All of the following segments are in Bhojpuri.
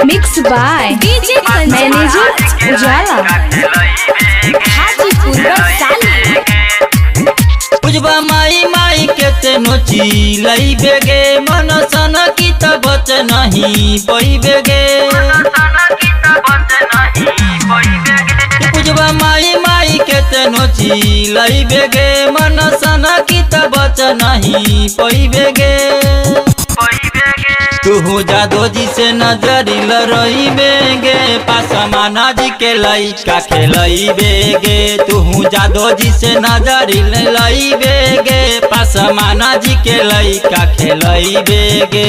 मिक्स बाय डीजे मैनेजर उजाला हाजीपुर वैशाली। पूजबा माई माई के तेनो चिलई बेगे मन सन की बच नहीं पई बेगे। पूजबा माई माई के तेनो चिलई बेगे मन सन की बच नहीं पई बेगे। तू जादो जी से नजरी लरई बेगे पासमाना जी के लइका खेलई बेगे। तू जादो जी से नजरी लई बेगे पासमाना जी के लइका खेलई बेगे।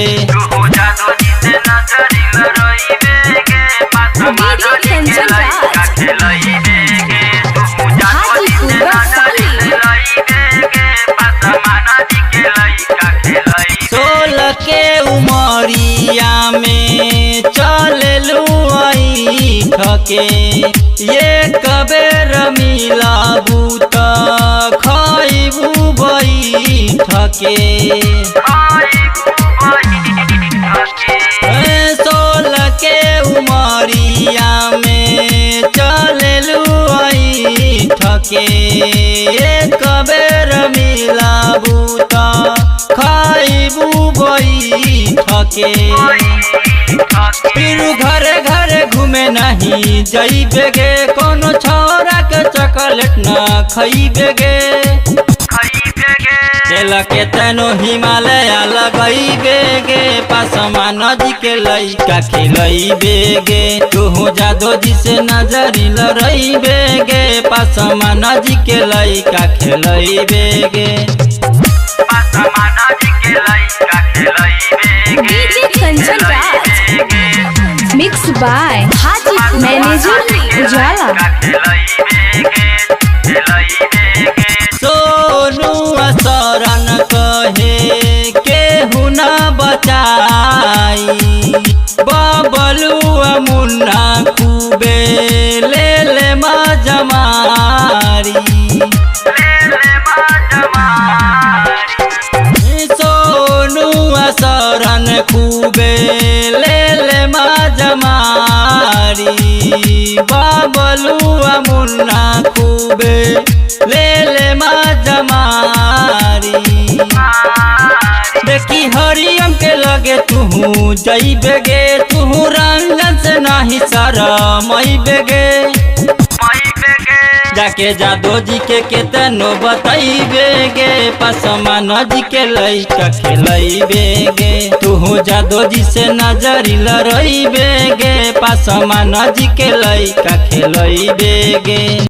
सोलह के उमरिया में चललू ठके ये कबेर मिलाबू त खइबू बैठके। 16 के उमरिया में चललू ठके ये कबेर मिलाबू त खइबू बैठके। फिर घरे घरे घूमे नहीं जाइबे गे कोनो छोरा के चॉकलेट न खइबे गे। चल के तेनो हिमालय लगइबे गे पासमान जी के लइका खेलइबे गे। तू जादो जी से नजरी लरइबे गे पासमान जी के लइका खेलइबे गे। DJ Kanchan Raj mix by Hajipur manager Ujala. Sonu शरण कहे केहू न बचाई बबलू मुन्ना खूबे ले ले मजमारी। सोनू शरण खूबे ले ले मजमारी बबलू मुन्ना खूबे ले ले मजमारी। देखी हरियम के लगे तू जइबे गे तू रंजन से नहीं शरमइबे गे। जाके जादो जी के केतनो बताइबे गे पासमान जी के लइका खेलइबे गे। तू जादो जी से नजरी लरइबे गे पासमान जी के लइका खेलइबे गे।